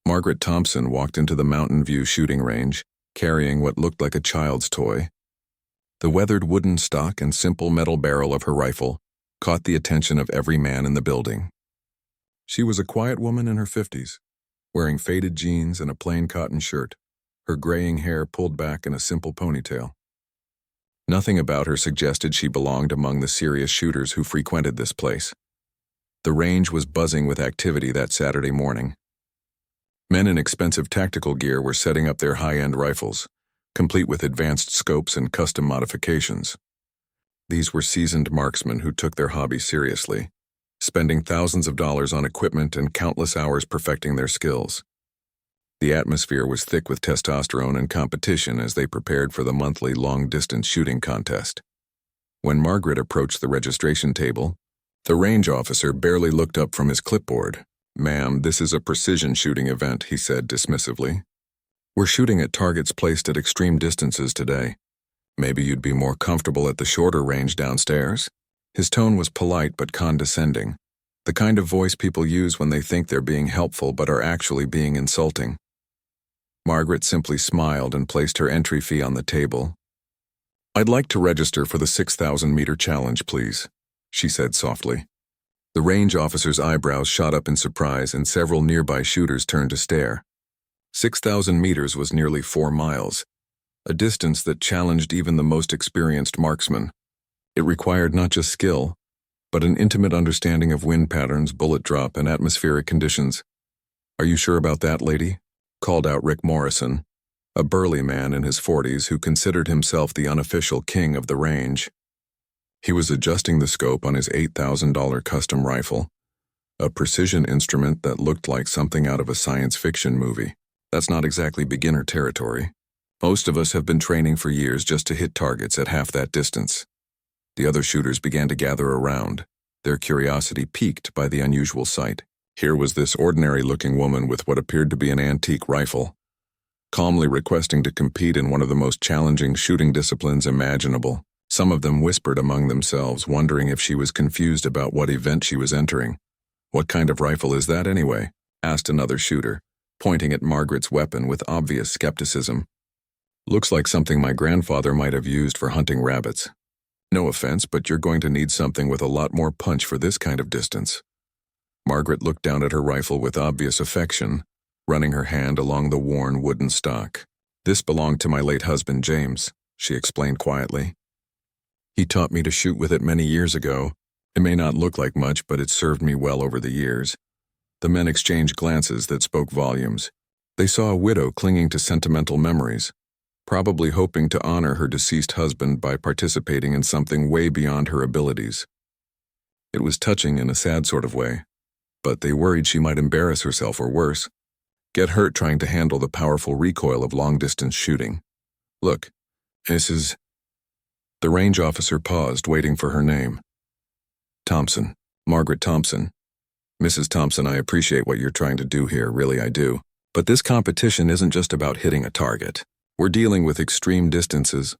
Margaret Thompson walked into the Mountain View shooting range, carrying what looked like a child's toy. The weathered wooden stock and simple metal barrel of her rifle caught the attention of every man in the building. She was a quiet woman in her 50s, wearing faded jeans and a plain cotton shirt, her graying hair pulled back in a simple ponytail. Nothing about her suggested she belonged among the serious shooters who frequented this place. The range was buzzing with activity that Saturday morning. Men in expensive tactical gear were setting up their high-end rifles, complete with advanced scopes and custom modifications. These were seasoned marksmen who took their hobby seriously, spending thousands of dollars on equipment and countless hours perfecting their skills. The atmosphere was thick with testosterone and competition as they prepared for the monthly long-distance shooting contest. When Margaret approached the registration table, the range officer barely looked up from his clipboard. "Ma'am, this is a precision shooting event," he said dismissively. "We're shooting at targets placed at extreme distances today. Maybe you'd be more comfortable at the shorter range downstairs." His tone was polite but condescending, the kind of voice people use when they think they're being helpful but are actually being insulting. Margaret simply smiled and placed her entry fee on the table. "I'd like to register for the 6,000-meter challenge, please," she said softly. The range officer's eyebrows shot up in surprise and several nearby shooters turned to stare. 6,000 meters was nearly 4 miles, a distance that challenged even the most experienced marksman. It required not just skill, but an intimate understanding of wind patterns, bullet drop, and atmospheric conditions. "Are you sure about that, lady?" called out Rick Morrison, a burly man in his 40s who considered himself the unofficial king of the range. He was adjusting the scope on his $8,000 custom rifle, a precision instrument that looked like something out of a science fiction movie. That's not exactly beginner territory. Most of us have been training for years just to hit targets at half that distance. The other shooters began to gather around, their curiosity piqued by the unusual sight. Here was this ordinary-looking woman with what appeared to be an antique rifle, calmly requesting to compete in one of the most challenging shooting disciplines imaginable. Some of them whispered among themselves, wondering if she was confused about what event she was entering. "What kind of rifle is that anyway?" asked another shooter, pointing at Margaret's weapon with obvious skepticism. "Looks like something my grandfather might have used for hunting rabbits. No offense, but you're going to need something with a lot more punch for this kind of distance." Margaret looked down at her rifle with obvious affection, running her hand along the worn wooden stock. "This belonged to my late husband, James," she explained quietly. "He taught me to shoot with it many years ago. It may not look like much, but it served me well over the years." The men exchanged glances that spoke volumes. They saw a widow clinging to sentimental memories, probably hoping to honor her deceased husband by participating in something way beyond her abilities. It was touching in a sad sort of way, but they worried she might embarrass herself or worse, get hurt trying to handle the powerful recoil of long-distance shooting. "Look, Mrs." The range officer paused, waiting for her name. "Thompson, Margaret Thompson. Mrs. Thompson, I appreciate what you're trying to do here, really I do. But this competition isn't just about hitting a target. We're dealing with extreme distances,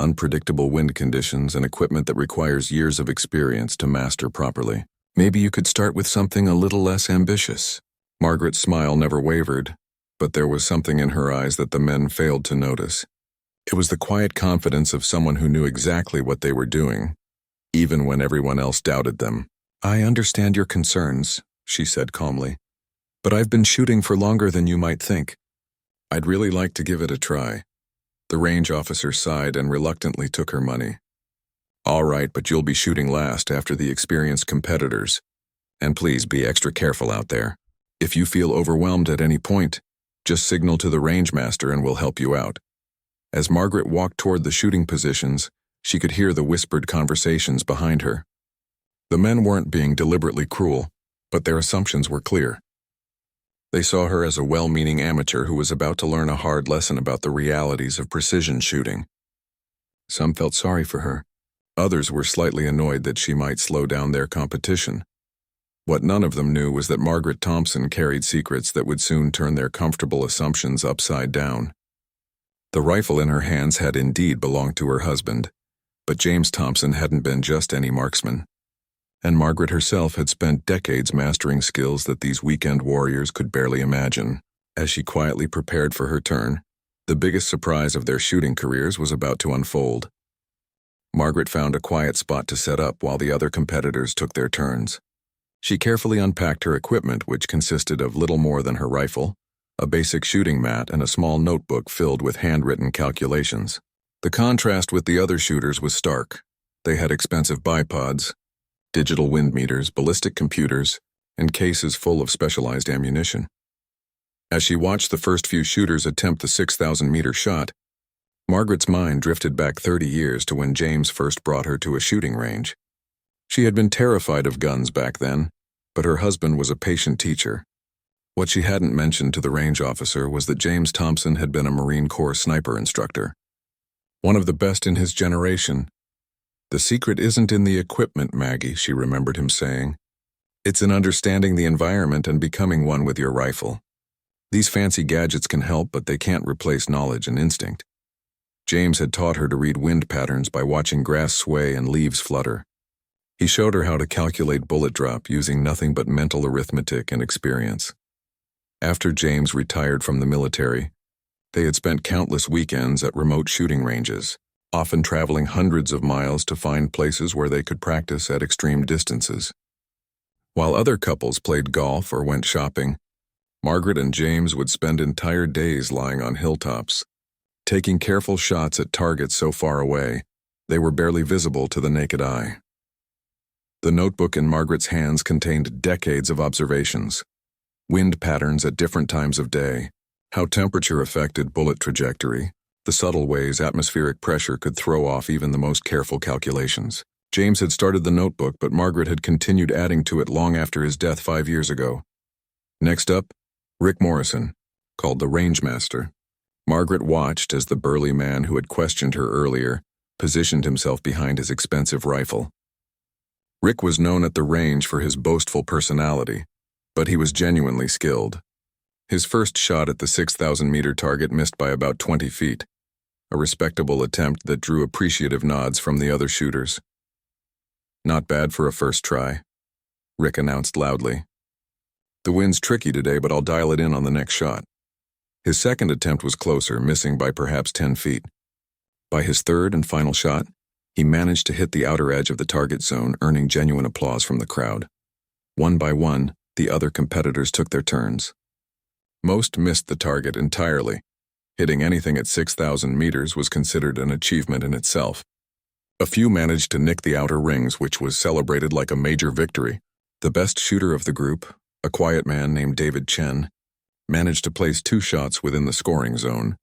unpredictable wind conditions, and equipment that requires years of experience to master properly. Maybe you could start with something a little less ambitious." Margaret's smile never wavered, but there was something in her eyes that the men failed to notice. It was the quiet confidence of someone who knew exactly what they were doing, even when everyone else doubted them. "I understand your concerns," she said calmly, "but I've been shooting for longer than you might think. I'd really like to give it a try." The range officer sighed and reluctantly took her money. "All right, but you'll be shooting last after the experienced competitors. And please be extra careful out there. If you feel overwhelmed at any point, just signal to the range master and we'll help you out." As Margaret walked toward the shooting positions, she could hear the whispered conversations behind her. The men weren't being deliberately cruel, but their assumptions were clear. They saw her as a well-meaning amateur who was about to learn a hard lesson about the realities of precision shooting. Some felt sorry for her. Others were slightly annoyed that she might slow down their competition. What none of them knew was that Margaret Thompson carried secrets that would soon turn their comfortable assumptions upside down. The rifle in her hands had indeed belonged to her husband, but James Thompson hadn't been just any marksman. And Margaret herself had spent decades mastering skills that these weekend warriors could barely imagine. As she quietly prepared for her turn, the biggest surprise of their shooting careers was about to unfold. Margaret found a quiet spot to set up while the other competitors took their turns. She carefully unpacked her equipment, which consisted of little more than her rifle, a basic shooting mat, and a small notebook filled with handwritten calculations. The contrast with the other shooters was stark. They had expensive bipods, digital wind meters, ballistic computers, and cases full of specialized ammunition. As she watched the first few shooters attempt the 6,000-meter shot, Margaret's mind drifted back 30 years to when James first brought her to a shooting range. She had been terrified of guns back then, but her husband was a patient teacher. What she hadn't mentioned to the range officer was that James Thompson had been a Marine Corps sniper instructor, one of the best in his generation. "The secret isn't in the equipment, Maggie," she remembered him saying. "It's in understanding the environment and becoming one with your rifle. These fancy gadgets can help, but they can't replace knowledge and instinct." James had taught her to read wind patterns by watching grass sway and leaves flutter. He showed her how to calculate bullet drop using nothing but mental arithmetic and experience. After James retired from the military, they had spent countless weekends at remote shooting ranges, often traveling hundreds of miles to find places where they could practice at extreme distances. While other couples played golf or went shopping, Margaret and James would spend entire days lying on hilltops, taking careful shots at targets so far away they were barely visible to the naked eye. The notebook in Margaret's hands contained decades of observations, wind patterns at different times of day, how temperature affected bullet trajectory, the subtle ways atmospheric pressure could throw off even the most careful calculations. James had started the notebook, but Margaret had continued adding to it long after his death 5 years ago. Next up, Rick Morrison, called the Rangemaster. Margaret watched as the burly man who had questioned her earlier positioned himself behind his expensive rifle. Rick was known at the range for his boastful personality, but he was genuinely skilled. His first shot at the 6,000-meter target missed by about 20 feet, a respectable attempt that drew appreciative nods from the other shooters. "Not bad for a first try," Rick announced loudly. "The wind's tricky today, but I'll dial it in on the next shot." His second attempt was closer, missing by perhaps 10 feet. By his third and final shot, he managed to hit the outer edge of the target zone, earning genuine applause from the crowd. One by one, the other competitors took their turns. Most missed the target entirely. Hitting anything at 6,000 meters was considered an achievement in itself. A few managed to nick the outer rings, which was celebrated like a major victory. The best shooter of the group, a quiet man named David Chen, managed to place 2 shots within the scoring zone,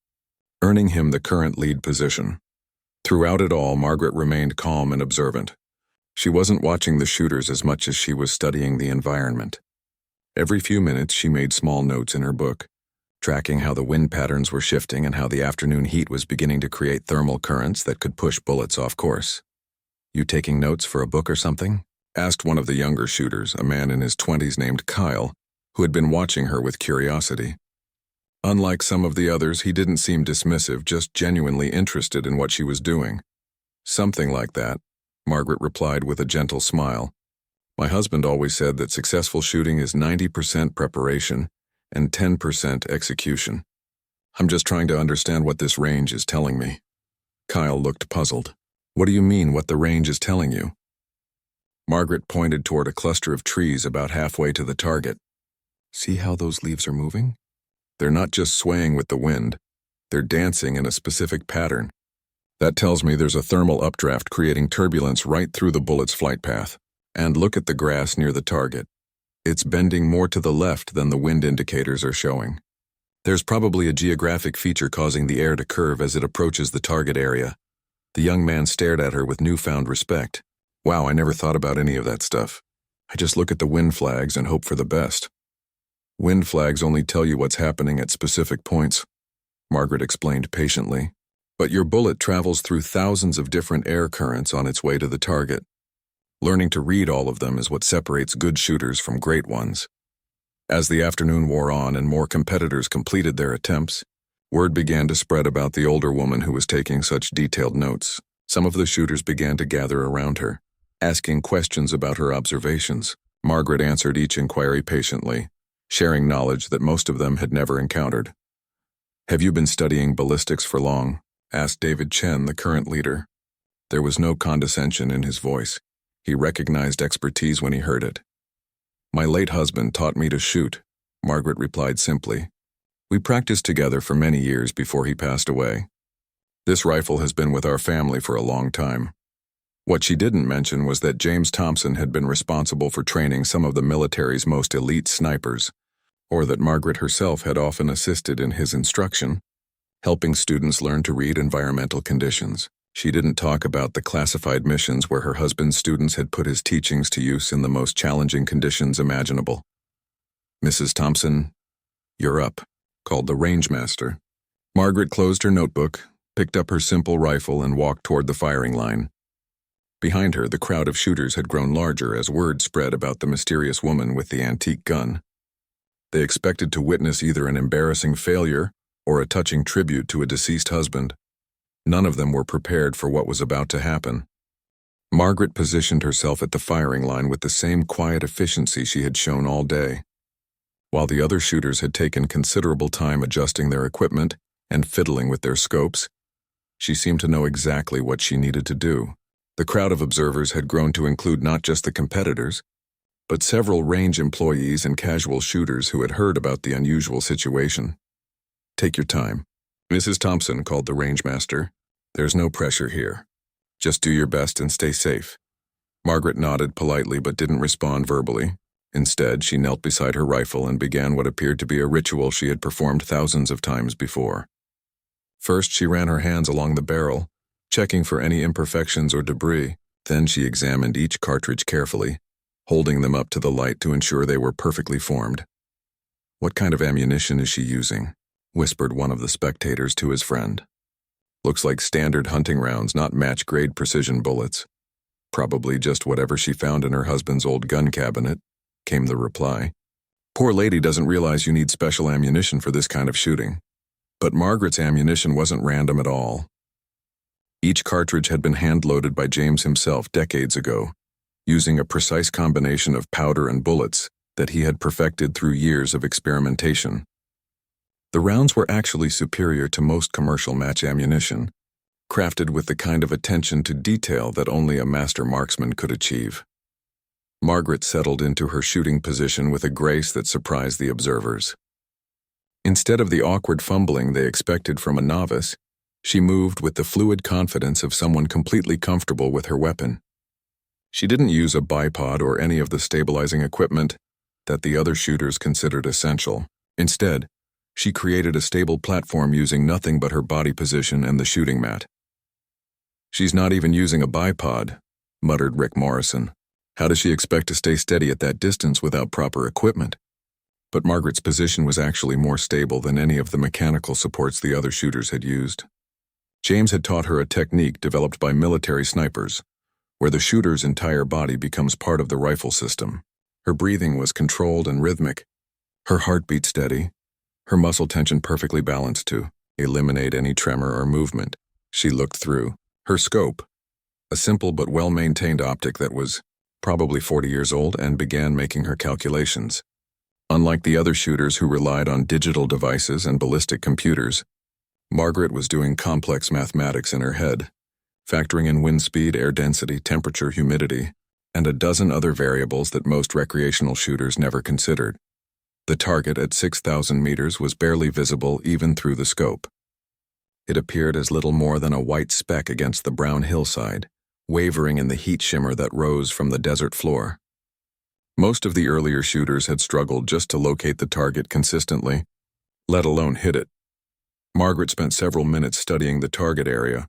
earning him the current lead position. Throughout it all, Margaret remained calm and observant. She wasn't watching the shooters as much as she was studying the environment. Every few minutes, she made small notes in her book, tracking how the wind patterns were shifting and how the afternoon heat was beginning to create thermal currents that could push bullets off course. "You taking notes for a book or something?" asked one of the younger shooters, a man in his 20s named Kyle, who had been watching her with curiosity. Unlike some of the others, he didn't seem dismissive, just genuinely interested in what she was doing. "Something like that," Margaret replied with a gentle smile. "My husband always said that successful shooting is 90% preparation and 10% execution. I'm just trying to understand what this range is telling me." Kyle looked puzzled. "What do you mean, what the range is telling you?" Margaret pointed toward a cluster of trees about halfway to the target. "See how those leaves are moving? They're not just swaying with the wind, they're dancing in a specific pattern. That tells me there's a thermal updraft creating turbulence right through the bullet's flight path. And look at the grass near the target. It's bending more to the left than the wind indicators are showing. There's probably a geographic feature causing the air to curve as it approaches the target area." The young man stared at her with newfound respect. "Wow, I never thought about any of that stuff. I just look at the wind flags and hope for the best." "Wind flags only tell you what's happening at specific points," Margaret explained patiently. "But your bullet travels through thousands of different air currents on its way to the target. Learning to read all of them is what separates good shooters from great ones." As the afternoon wore on and more competitors completed their attempts, word began to spread about the older woman who was taking such detailed notes. Some of the shooters began to gather around her, asking questions about her observations. Margaret answered each inquiry patiently, sharing knowledge that most of them had never encountered. "Have you been studying ballistics for long?" asked David Chen, the current leader. There was no condescension in his voice. He recognized expertise when he heard it. "My late husband taught me to shoot," Margaret replied simply. "We practiced together for many years before he passed away. This rifle has been with our family for a long time." What she didn't mention was that James Thompson had been responsible for training some of the military's most elite snipers, or that Margaret herself had often assisted in his instruction, helping students learn to read environmental conditions. She didn't talk about the classified missions where her husband's students had put his teachings to use in the most challenging conditions imaginable. "Mrs. Thompson, you're up," called the range master. Margaret closed her notebook, picked up her simple rifle, and walked toward the firing line. Behind her, the crowd of shooters had grown larger as word spread about the mysterious woman with the antique gun. They expected to witness either an embarrassing failure or a touching tribute to a deceased husband. None of them were prepared for what was about to happen. Margaret positioned herself at the firing line with the same quiet efficiency she had shown all day. While the other shooters had taken considerable time adjusting their equipment and fiddling with their scopes, she seemed to know exactly what she needed to do. The crowd of observers had grown to include not just the competitors, but several range employees and casual shooters who had heard about the unusual situation. "Take your time," Mrs. Thompson called the range master. "There's no pressure here. Just do your best and stay safe." Margaret nodded politely but didn't respond verbally. Instead, she knelt beside her rifle and began what appeared to be a ritual she had performed thousands of times before. First, she ran her hands along the barrel, checking for any imperfections or debris. Then she examined each cartridge carefully, holding them up to the light to ensure they were perfectly formed. "What kind of ammunition is she using?" whispered one of the spectators to his friend. "Looks like standard hunting rounds, not match-grade precision bullets." "Probably just whatever she found in her husband's old gun cabinet," came the reply. "Poor lady doesn't realize you need special ammunition for this kind of shooting." But Margaret's ammunition wasn't random at all. Each cartridge had been hand-loaded by James himself decades ago, using a precise combination of powder and bullets that he had perfected through years of experimentation. The rounds were actually superior to most commercial match ammunition, crafted with the kind of attention to detail that only a master marksman could achieve. Margaret settled into her shooting position with a grace that surprised the observers. Instead of the awkward fumbling they expected from a novice, she moved with the fluid confidence of someone completely comfortable with her weapon. She didn't use a bipod or any of the stabilizing equipment that the other shooters considered essential. Instead, she created a stable platform using nothing but her body position and the shooting mat. "She's not even using a bipod," muttered Rick Morrison. "How does she expect to stay steady at that distance without proper equipment?" But Margaret's position was actually more stable than any of the mechanical supports the other shooters had used. James had taught her a technique developed by military snipers, where the shooter's entire body becomes part of the rifle system. Her breathing was controlled and rhythmic, her heartbeat steady, her muscle tension perfectly balanced to eliminate any tremor or movement. She looked through her scope, a simple but well-maintained optic that was probably 40 years old, and began making her calculations. Unlike the other shooters who relied on digital devices and ballistic computers, Margaret was doing complex mathematics in her head, factoring in wind speed, air density, temperature, humidity, and a dozen other variables that most recreational shooters never considered. The target at 6,000 meters was barely visible even through the scope. It appeared as little more than a white speck against the brown hillside, wavering in the heat shimmer that rose from the desert floor. Most of the earlier shooters had struggled just to locate the target consistently, let alone hit it. Margaret spent several minutes studying the target area,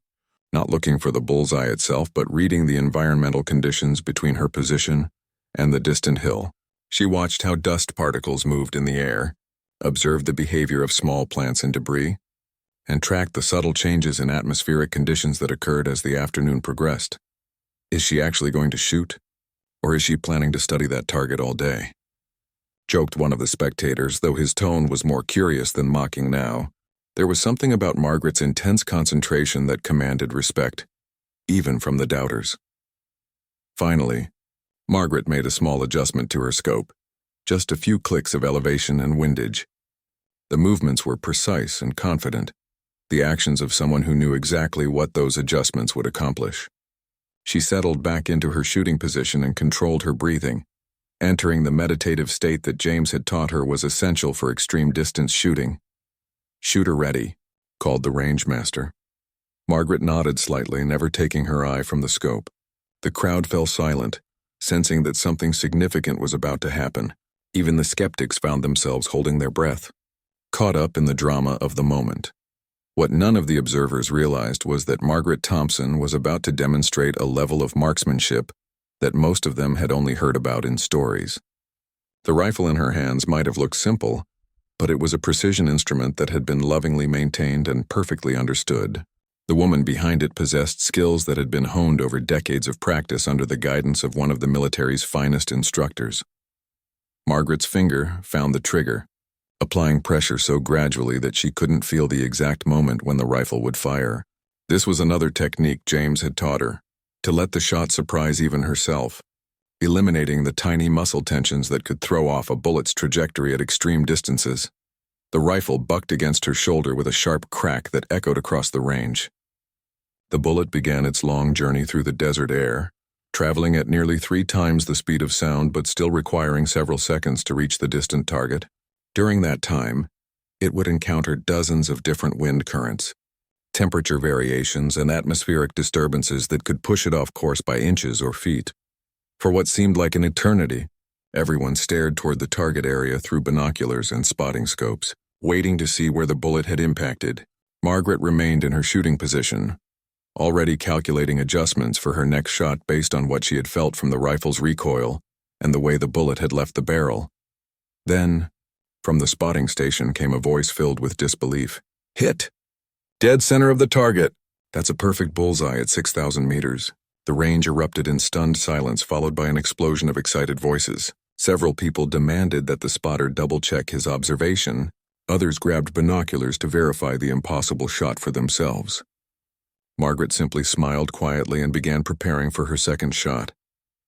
not looking for the bullseye itself, but reading the environmental conditions between her position and the distant hill. She watched how dust particles moved in the air, observed the behavior of small plants and debris, and tracked the subtle changes in atmospheric conditions that occurred as the afternoon progressed. Is she actually going to shoot, or is she planning to study that target all day? Joked one of the spectators, though his tone was more curious than mocking now. There was something about Margaret's intense concentration that commanded respect, even from the doubters. Finally, Margaret made a small adjustment to her scope. just a few clicks of elevation and windage. The movements were precise and confident, the actions of someone who knew exactly what those adjustments would accomplish. She settled back into her shooting position and controlled her breathing, entering the meditative state that James had taught her was essential for extreme distance shooting. "Shooter ready," called the range master. Margaret nodded slightly, never taking her eye from the scope. The crowd fell silent, sensing that something significant was about to happen. Even the skeptics found themselves holding their breath, caught up in the drama of the moment. What none of the observers realized was that Margaret Thompson was about to demonstrate a level of marksmanship that most of them had only heard about in stories. The rifle in her hands might have looked simple, but it was a precision instrument that had been lovingly maintained and perfectly understood. The woman behind it possessed skills that had been honed over decades of practice under the guidance of one of the military's finest instructors. Margaret's finger found the trigger, applying pressure so gradually that she couldn't feel the exact moment when the rifle would fire. This was another technique James had taught her, to let the shot surprise even herself, eliminating the tiny muscle tensions that could throw off a bullet's trajectory at extreme distances. The rifle bucked against her shoulder with a sharp crack that echoed across the range. The bullet began its long journey through the desert air, traveling at nearly 3 times the speed of sound but still requiring several seconds to reach the distant target. During that time, it would encounter dozens of different wind currents, temperature variations, and atmospheric disturbances that could push it off course by inches or feet. For what seemed like an eternity, everyone stared toward the target area through binoculars and spotting scopes, waiting to see where the bullet had impacted. Margaret remained in her shooting position, already calculating adjustments for her next shot based on what she had felt from the rifle's recoil and the way the bullet had left the barrel. Then, from the spotting station came a voice filled with disbelief. "Hit! Dead center of the target! That's a perfect bullseye at 6,000 meters." The range erupted in stunned silence, followed by an explosion of excited voices. Several people demanded that the spotter double-check his observation. Others grabbed binoculars to verify the impossible shot for themselves. Margaret simply smiled quietly and began preparing for her second shot,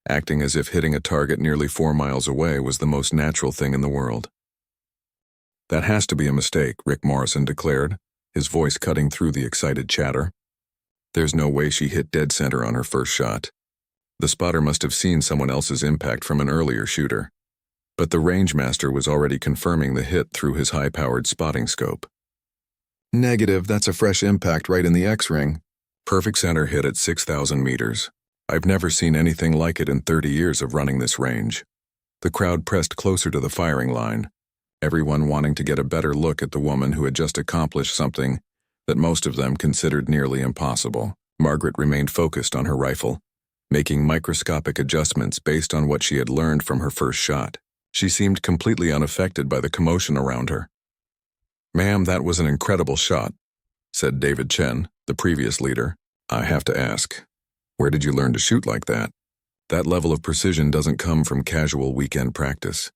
acting as if hitting a target nearly 4 miles away was the most natural thing in the world. "That has to be a mistake," Rick Morrison declared, his voice cutting through the excited chatter. "There's no way she hit dead center on her first shot. The spotter must have seen someone else's impact from an earlier shooter." But the rangemaster was already confirming the hit through his high-powered spotting scope. "Negative, that's a fresh impact right in the X-ring. Perfect center hit at 6,000 meters. I've never seen anything like it in 30 years of running this range." The crowd pressed closer to the firing line, everyone wanting to get a better look at the woman who had just accomplished something that most of them considered nearly impossible. Margaret remained focused on her rifle, making microscopic adjustments based on what she had learned from her first shot. She seemed completely unaffected by the commotion around her. "Ma'am, that was an incredible shot," said David Chen, the previous leader. "I have to ask, where did you learn to shoot like that? That level of precision doesn't come from casual weekend practice."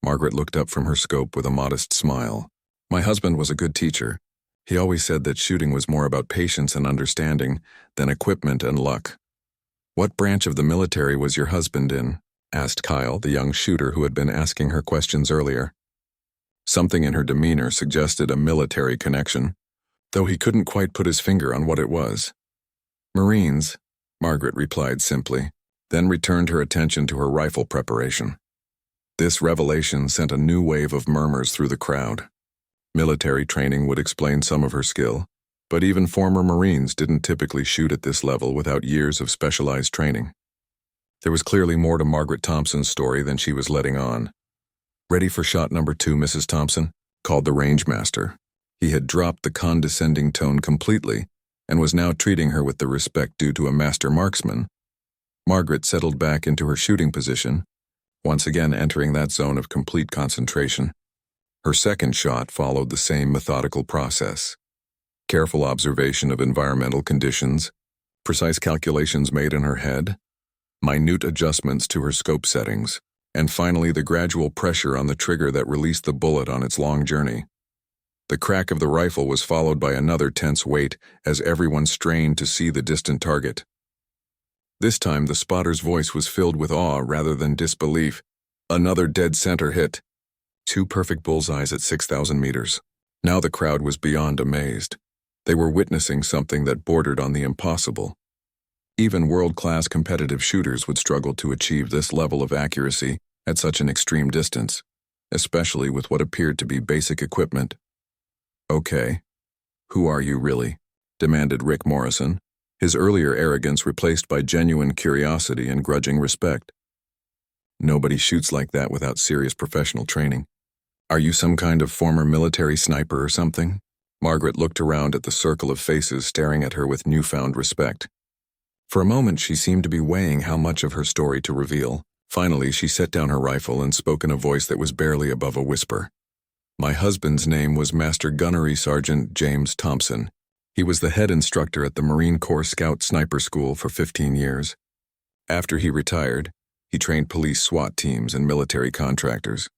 Margaret looked up from her scope with a modest smile. "My husband was a good teacher. He always said that shooting was more about patience and understanding than equipment and luck." "What branch of the military was your husband in?" asked Kyle, the young shooter who had been asking her questions earlier. Something in her demeanor suggested a military connection, though he couldn't quite put his finger on what it was. "Marines," Margaret replied simply, then returned her attention to her rifle preparation. This revelation sent a new wave of murmurs through the crowd. Military training would explain some of her skill, but even former Marines didn't typically shoot at this level without years of specialized training. There was clearly more to Margaret Thompson's story than she was letting on. "Ready for shot number 2, Mrs. Thompson?" called the rangemaster. He had dropped the condescending tone completely and was now treating her with the respect due to a master marksman. Margaret settled back into her shooting position, once again entering that zone of complete concentration. Her second shot followed the same methodical process. Careful observation of environmental conditions, precise calculations made in her head, minute adjustments to her scope settings, and finally the gradual pressure on the trigger that released the bullet on its long journey. The crack of the rifle was followed by another tense wait as everyone strained to see the distant target. This time the spotter's voice was filled with awe rather than disbelief. Another dead center hit. 2 perfect bullseyes at 6,000 meters. Now the crowd was beyond amazed. They were witnessing something that bordered on the impossible. Even world-class competitive shooters would struggle to achieve this level of accuracy at such an extreme distance, especially with what appeared to be basic equipment. "Okay. Who are you really?" demanded Rick Morrison, his earlier arrogance replaced by genuine curiosity and grudging respect. "Nobody shoots like that without serious professional training. Are you some kind of former military sniper or something?" Margaret looked around at the circle of faces staring at her with newfound respect. For a moment she seemed to be weighing how much of her story to reveal. Finally, she set down her rifle and spoke in a voice that was barely above a whisper. "My husband's name was Master Gunnery Sergeant James Thompson. He was the head instructor at the Marine Corps Scout Sniper School for 15 years. After he retired, he trained police SWAT teams and military contractors.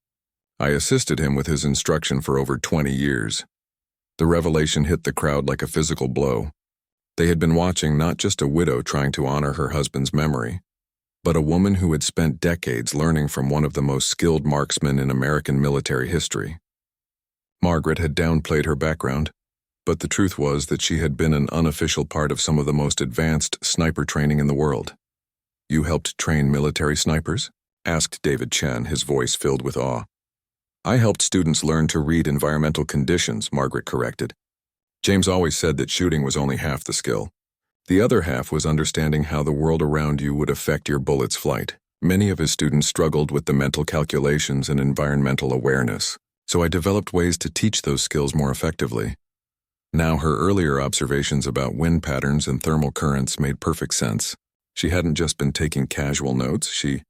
I assisted him with his instruction for over 20 years. The revelation hit the crowd like a physical blow. They had been watching not just a widow trying to honor her husband's memory, but a woman who had spent decades learning from one of the most skilled marksmen in American military history. Margaret had downplayed her background, but the truth was that she had been an unofficial part of some of the most advanced sniper training in the world. "You helped train military snipers?" asked David Chen, his voice filled with awe. "I helped students learn to read environmental conditions," Margaret corrected. "James always said that shooting was only half the skill. The other half was understanding how the world around you would affect your bullet's flight. Many of his students struggled with the mental calculations and environmental awareness, so I developed ways to teach those skills more effectively." Now her earlier observations about wind patterns and thermal currents made perfect sense. She hadn't just been taking casual notes, she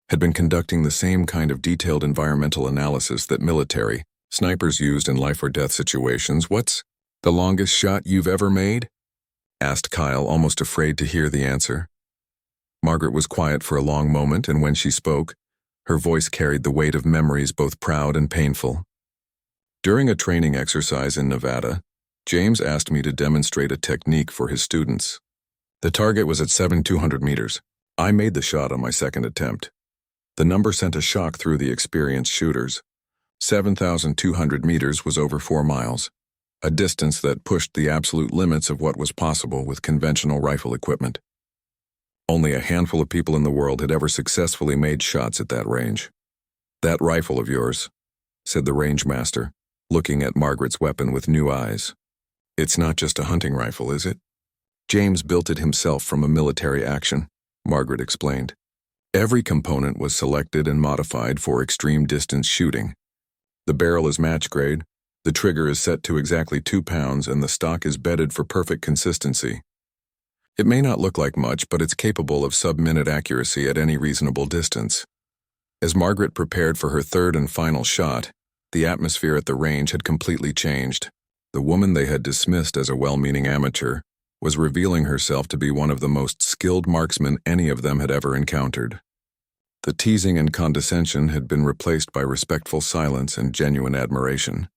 had been conducting the same kind of detailed environmental analysis that military snipers used in life-or-death situations. "What's the longest shot you've ever made?" asked Kyle, almost afraid to hear the answer. Margaret was quiet for a long moment, and when she spoke, her voice carried the weight of memories both proud and painful. "During a training exercise in Nevada, James asked me to demonstrate a technique for his students. The target was at 7,200 meters. I made the shot on my second attempt. The number sent a shock through the experienced shooters. 7,200 meters was over 4 miles, a distance that pushed the absolute limits of what was possible with conventional rifle equipment. Only a handful of people in the world had ever successfully made shots at that range. "That rifle of yours," said the range master, looking at Margaret's weapon with new eyes. "It's not just a hunting rifle, is it?" "James built it himself from a military action," Margaret explained. "Every component was selected and modified for extreme distance shooting. The barrel is match grade, the trigger is set to exactly 2 pounds, and the stock is bedded for perfect consistency. It may not look like much, but it's capable of sub-minute accuracy at any reasonable distance." As Margaret prepared for her third and final shot, the atmosphere at the range had completely changed. The woman they had dismissed as a well-meaning amateur was revealing herself to be one of the most skilled marksmen any of them had ever encountered. The teasing and condescension had been replaced by respectful silence and genuine admiration.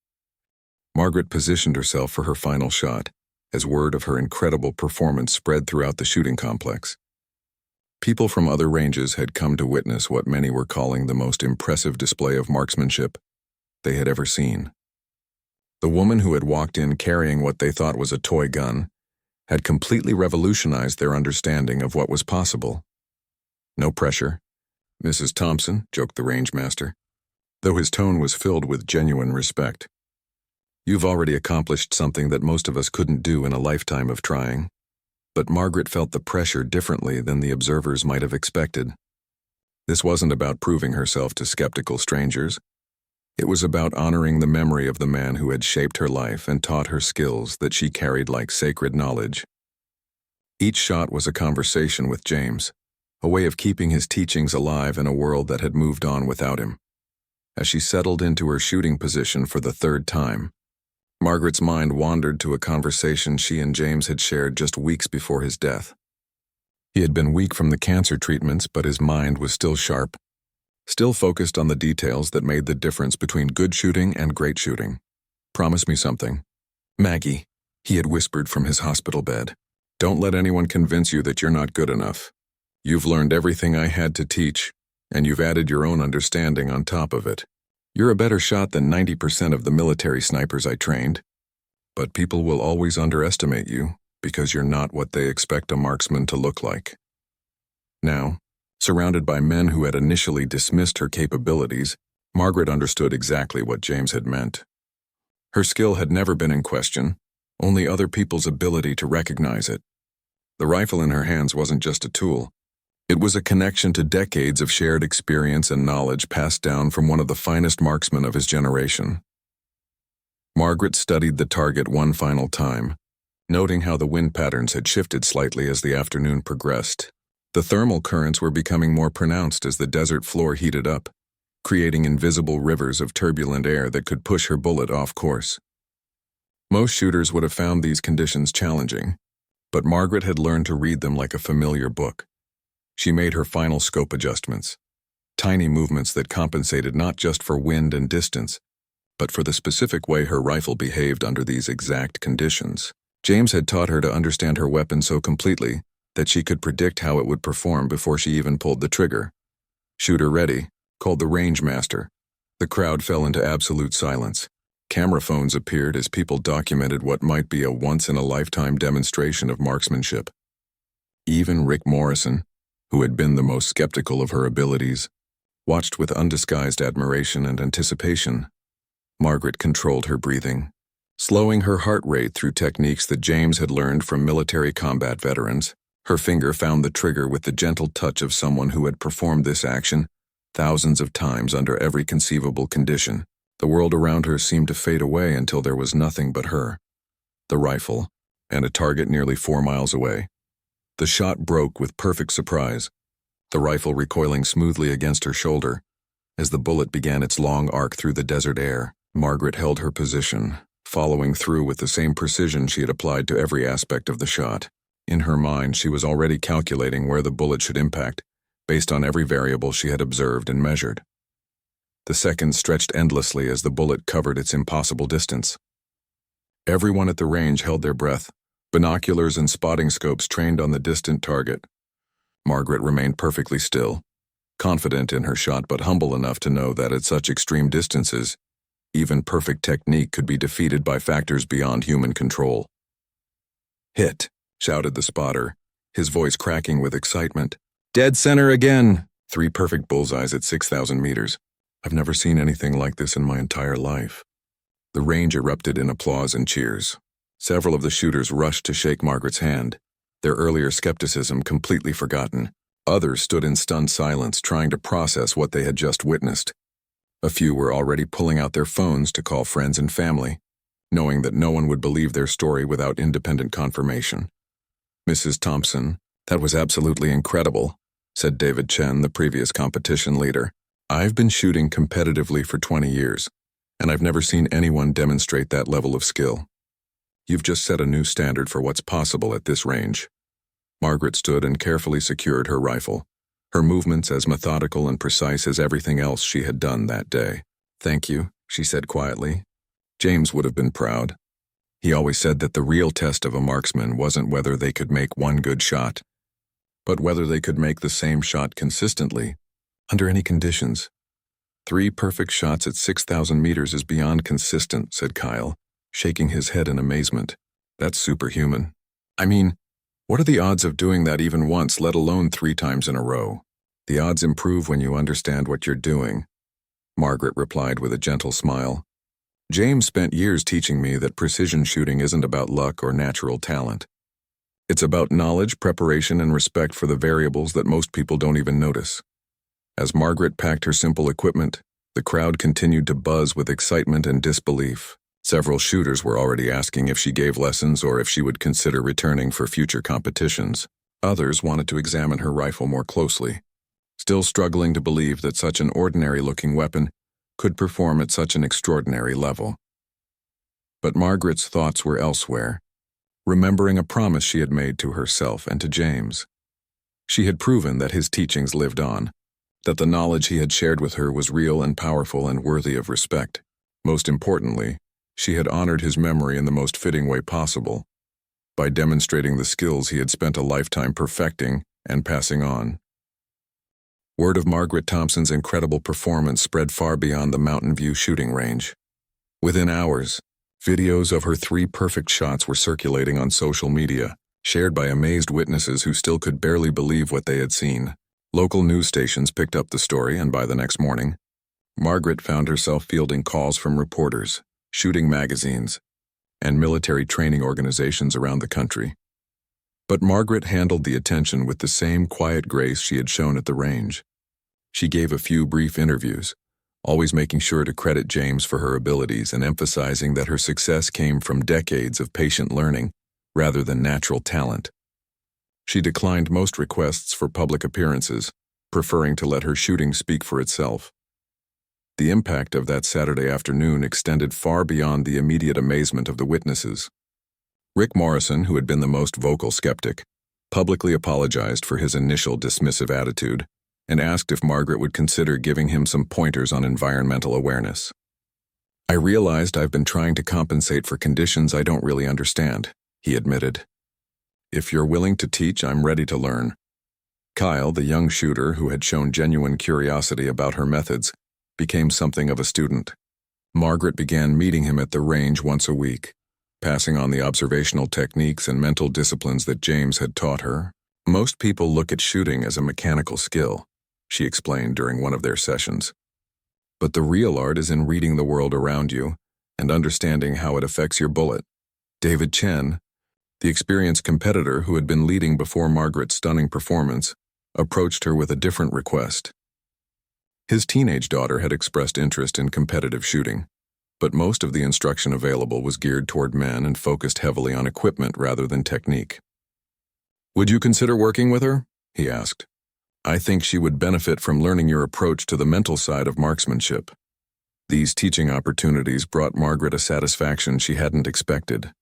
Margaret positioned herself for her final shot, as word of her incredible performance spread throughout the shooting complex. People from other ranges had come to witness what many were calling the most impressive display of marksmanship they had ever seen. The woman who had walked in carrying what they thought was a toy gun had completely revolutionized their understanding of what was possible. "No pressure, Mrs. Thompson," joked the range master, though his tone was filled with genuine respect. "You've already accomplished something that most of us couldn't do in a lifetime of trying." But Margaret felt the pressure differently than the observers might have expected. This wasn't about proving herself to skeptical strangers. It was about honoring the memory of the man who had shaped her life and taught her skills that she carried like sacred knowledge. Each shot was a conversation with James, a way of keeping his teachings alive in a world that had moved on without him. As she settled into her shooting position for the third time, Margaret's mind wandered to a conversation she and James had shared just weeks before his death. He had been weak from the cancer treatments, but his mind was still sharp, still focused on the details that made the difference between good shooting and great shooting. "Promise me something, Maggie," he had whispered from his hospital bed. "Don't let anyone convince you that you're not good enough. You've learned everything I had to teach, and you've added your own understanding on top of it. You're a better shot than 90% of the military snipers I trained, but people will always underestimate you because you're not what they expect a marksman to look like. Now, surrounded by men who had initially dismissed her capabilities, Margaret understood exactly what James had meant. Her skill had never been in question, only other people's ability to recognize it. The rifle in her hands wasn't just a tool. It was a connection to decades of shared experience and knowledge passed down from one of the finest marksmen of his generation. Margaret studied the target one final time, noting how the wind patterns had shifted slightly as the afternoon progressed. The thermal currents were becoming more pronounced as the desert floor heated up, creating invisible rivers of turbulent air that could push her bullet off course. Most shooters would have found these conditions challenging, but Margaret had learned to read them like a familiar book. She made her final scope adjustments, tiny movements that compensated not just for wind and distance, but for the specific way her rifle behaved under these exact conditions. James had taught her to understand her weapon so completely that she could predict how it would perform before she even pulled the trigger. "Shooter ready," called the range master. The crowd fell into absolute silence. Camera phones appeared as people documented what might be a once-in-a-lifetime demonstration of marksmanship. Even Rick Morrison, who had been the most skeptical of her abilities, watched with undisguised admiration and anticipation. Margaret controlled her breathing, slowing her heart rate through techniques that James had learned from military combat veterans. Her finger found the trigger with the gentle touch of someone who had performed this action thousands of times under every conceivable condition. The world around her seemed to fade away until there was nothing but her, the rifle, and a target nearly 4 miles away. The shot broke with perfect surprise, the rifle recoiling smoothly against her shoulder. As the bullet began its long arc through the desert air, Margaret held her position, following through with the same precision she had applied to every aspect of the shot. In her mind, she was already calculating where the bullet should impact, based on every variable she had observed and measured. The seconds stretched endlessly as the bullet covered its impossible distance. Everyone at the range held their breath, binoculars and spotting scopes trained on the distant target. Margaret remained perfectly still, confident in her shot but humble enough to know that at such extreme distances, even perfect technique could be defeated by factors beyond human control. "Hit," shouted the spotter, his voice cracking with excitement. "Dead center again!" 3 perfect bullseyes at 6,000 meters. I've never seen anything like this in my entire life. The range erupted in applause and cheers. Several of the shooters rushed to shake Margaret's hand, their earlier skepticism completely forgotten. Others stood in stunned silence, trying to process what they had just witnessed. A few were already pulling out their phones to call friends and family, knowing that no one would believe their story without independent confirmation. "Mrs. Thompson, that was absolutely incredible," said David Chen, the previous competition leader. "I've been shooting competitively for 20 years, and I've never seen anyone demonstrate that level of skill. You've just set a new standard for what's possible at this range." Margaret stood and carefully secured her rifle, her movements as methodical and precise as everything else she had done that day. "Thank you," she said quietly. James would have been proud. He always said that the real test of a marksman wasn't whether they could make one good shot, but whether they could make the same shot consistently, under any conditions. 3 perfect shots at 6,000 meters is beyond consistent, said Kyle, shaking his head in amazement. That's superhuman. I mean, what are the odds of doing that even once, let alone 3 times in a row? The odds improve when you understand what you're doing, Margaret replied with a gentle smile. James spent years teaching me that precision shooting isn't about luck or natural talent. It's about knowledge, preparation, and respect for the variables that most people don't even notice. As Margaret packed her simple equipment, the crowd continued to buzz with excitement and disbelief. Several shooters were already asking if she gave lessons or if she would consider returning for future competitions. Others wanted to examine her rifle more closely, still struggling to believe that such an ordinary-looking weapon could perform at such an extraordinary level. But Margaret's thoughts were elsewhere, remembering a promise she had made to herself and to James. She had proven that his teachings lived on, that the knowledge he had shared with her was real and powerful and worthy of respect. Most importantly, she had honored his memory in the most fitting way possible, by demonstrating the skills he had spent a lifetime perfecting and passing on. Word of Margaret Thompson's incredible performance spread far beyond the Mountain View shooting range. Within hours, videos of her 3 perfect shots were circulating on social media, shared by amazed witnesses who still could barely believe what they had seen. Local news stations picked up the story, and by the next morning, Margaret found herself fielding calls from reporters, shooting magazines, and military training organizations around the country. But Margaret handled the attention with the same quiet grace she had shown at the range. She gave a few brief interviews, always making sure to credit James for her abilities and emphasizing that her success came from decades of patient learning rather than natural talent. She declined most requests for public appearances, preferring to let her shooting speak for itself. The impact of that Saturday afternoon extended far beyond the immediate amazement of the witnesses. Rick Morrison, who had been the most vocal skeptic, publicly apologized for his initial dismissive attitude and asked if Margaret would consider giving him some pointers on environmental awareness. "I realized I've been trying to compensate for conditions I don't really understand," he admitted. "If you're willing to teach, I'm ready to learn." Kyle, the young shooter who had shown genuine curiosity about her methods, became something of a student. Margaret began meeting him at the range once a week, passing on the observational techniques and mental disciplines that James had taught her. "Most people look at shooting as a mechanical skill," she explained during one of their sessions. "But the real art is in reading the world around you and understanding how it affects your bullet." David Chen, the experienced competitor who had been leading before Margaret's stunning performance, approached her with a different request. His teenage daughter had expressed interest in competitive shooting, but most of the instruction available was geared toward men and focused heavily on equipment rather than technique. "Would you consider working with her?" he asked. "I think she would benefit from learning your approach to the mental side of marksmanship." These teaching opportunities brought Margaret a satisfaction she hadn't expected.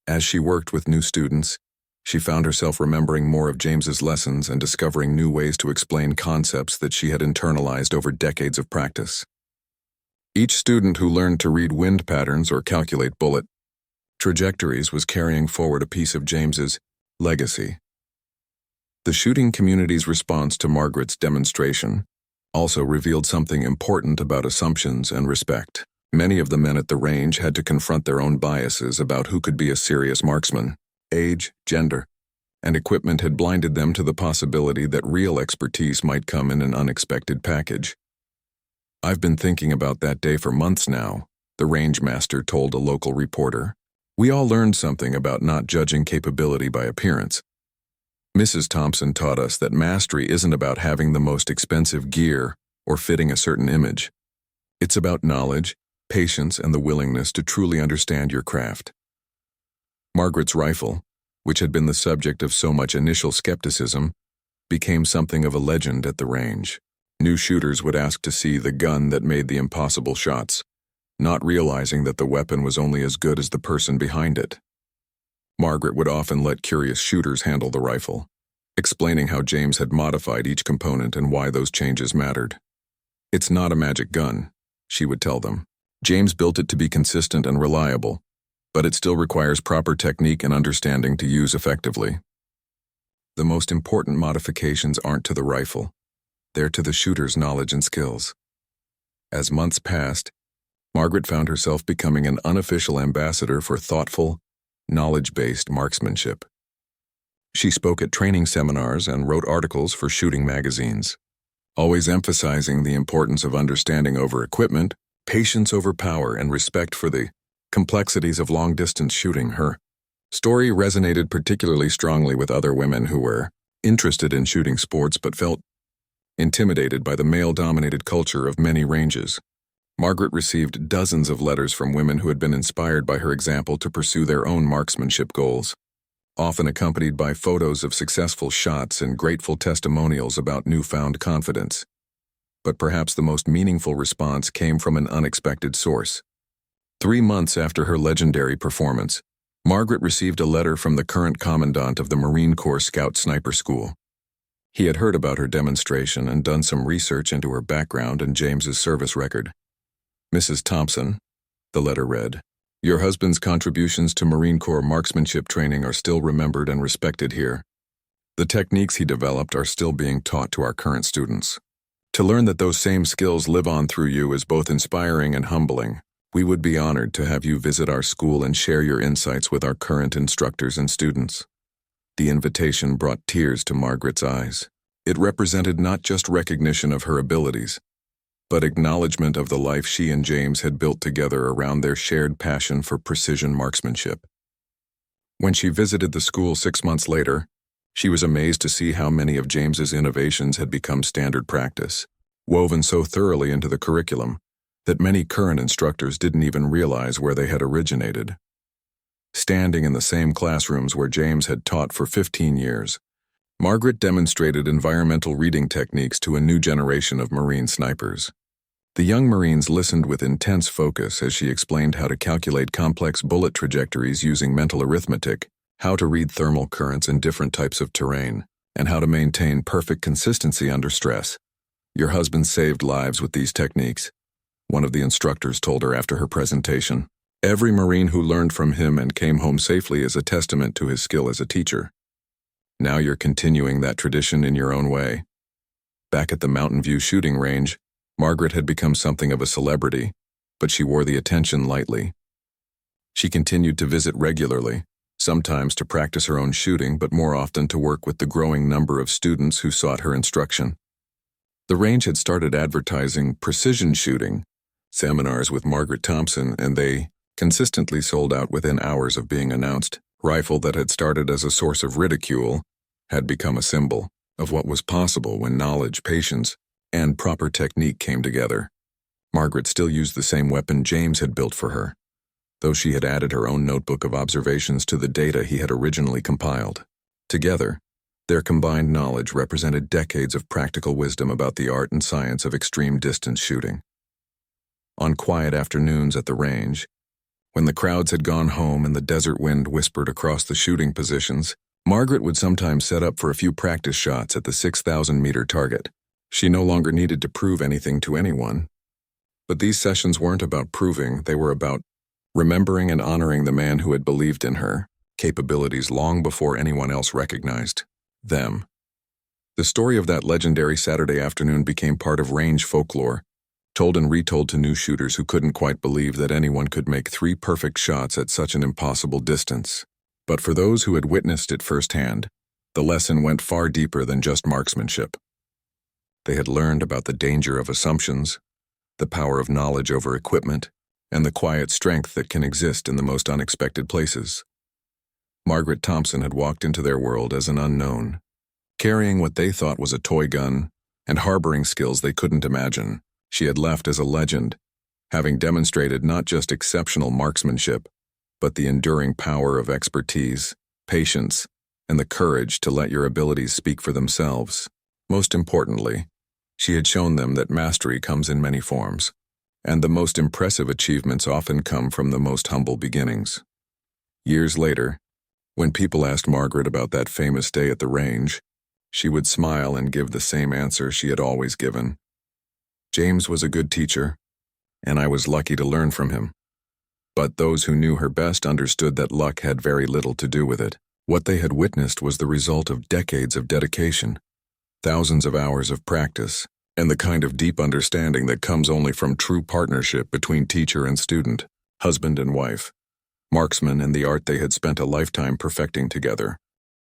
As she worked with new students, she found herself remembering more of James's lessons and discovering new ways to explain concepts that she had internalized over decades of practice. Each student who learned to read wind patterns or calculate bullet trajectories was carrying forward a piece of James's legacy. The shooting community's response to Margaret's demonstration also revealed something important about assumptions and respect. Many of the men at the range had to confront their own biases about who could be a serious marksman. Age, gender, and equipment had blinded them to the possibility that real expertise might come in an unexpected package. "I've been thinking about that day for months now," the range master told a local reporter. "We all learned something about not judging capability by appearance. Mrs. Thompson taught us that mastery isn't about having the most expensive gear or fitting a certain image. It's about knowledge, patience, and the willingness to truly understand your craft." Margaret's rifle, which had been the subject of so much initial skepticism, became something of a legend at the range. New shooters would ask to see the gun that made the impossible shots, not realizing that the weapon was only as good as the person behind it. Margaret would often let curious shooters handle the rifle, explaining how James had modified each component and why those changes mattered. "It's not a magic gun," she would tell them. "James built it to be consistent and reliable, but it still requires proper technique and understanding to use effectively. The most important modifications aren't to the rifle. They're to the shooter's knowledge and skills." As months passed, Margaret found herself becoming an unofficial ambassador for thoughtful, knowledge-based marksmanship. She spoke at training seminars and wrote articles for shooting magazines, always emphasizing the importance of understanding over equipment, patience over power, and respect for the complexities of long-distance shooting. Her story resonated particularly strongly with other women who were interested in shooting sports but felt intimidated by the male-dominated culture of many ranges. Margaret received dozens of letters from women who had been inspired by her example to pursue their own marksmanship goals, often accompanied by photos of successful shots and grateful testimonials about newfound confidence. But perhaps the most meaningful response came from an unexpected source. 3 months after her legendary performance, Margaret received a letter from the current commandant of the Marine Corps Scout Sniper School. He had heard about her demonstration and done some research into her background and James's service record. "Mrs. Thompson," the letter read, "your husband's contributions to Marine Corps marksmanship training are still remembered and respected here. The techniques he developed are still being taught to our current students. To learn that those same skills live on through you is both inspiring and humbling. We would be honored to have you visit our school and share your insights with our current instructors and students. The invitation brought tears to Margaret's eyes. It represented not just recognition of her abilities, but acknowledgement of the life she and James had built together around their shared passion for precision marksmanship. When she visited the school 6 months later, she was amazed to see how many of James's innovations had become standard practice, woven so thoroughly into the curriculum that many current instructors didn't even realize where they had originated. Standing in the same classrooms where James had taught for 15 years, Margaret demonstrated environmental reading techniques to a new generation of Marine snipers. The young Marines listened with intense focus as she explained how to calculate complex bullet trajectories using mental arithmetic, how to read thermal currents in different types of terrain, and how to maintain perfect consistency under stress. "Your husband saved lives with these techniques," one of the instructors told her after her presentation. "Every Marine who learned from him and came home safely is a testament to his skill as a teacher. Now you're continuing that tradition in your own way." Back at the Mountain View shooting range, Margaret had become something of a celebrity, but she wore the attention lightly. She continued to visit regularly, sometimes to practice her own shooting, but more often to work with the growing number of students who sought her instruction. The range had started advertising precision shooting seminars with Margaret Thompson, and they consistently sold out within hours of being announced. Rifle that had started as a source of ridicule had become a symbol of what was possible when knowledge, patience, and proper technique came together. Margaret still used the same weapon James had built for her, though she had added her own notebook of observations to the data he had originally compiled. Together, their combined knowledge represented decades of practical wisdom about the art and science of extreme distance shooting. On quiet afternoons at the range, when the crowds had gone home and the desert wind whispered across the shooting positions, Margaret would sometimes set up for a few practice shots at the 6,000-meter target. She no longer needed to prove anything to anyone. But these sessions weren't about proving, they were about remembering and honoring the man who had believed in her capabilities long before anyone else recognized them. The story of that legendary Saturday afternoon became part of range folklore, told and retold to new shooters who couldn't quite believe that anyone could make 3 perfect shots at such an impossible distance. But for those who had witnessed it firsthand, the lesson went far deeper than just marksmanship. They had learned about the danger of assumptions, the power of knowledge over equipment, and the quiet strength that can exist in the most unexpected places. Margaret Thompson had walked into their world as an unknown, carrying what they thought was a toy gun and harboring skills they couldn't imagine. She had left as a legend, having demonstrated not just exceptional marksmanship, but the enduring power of expertise, patience, and the courage to let your abilities speak for themselves. Most importantly, she had shown them that mastery comes in many forms, and the most impressive achievements often come from the most humble beginnings. Years later, when people asked Margaret about that famous day at the range, she would smile and give the same answer she had always given. "James was a good teacher, and I was lucky to learn from him." But those who knew her best understood that luck had very little to do with it. What they had witnessed was the result of decades of dedication, thousands of hours of practice, and the kind of deep understanding that comes only from true partnership between teacher and student, husband and wife, marksman and the art they had spent a lifetime perfecting together.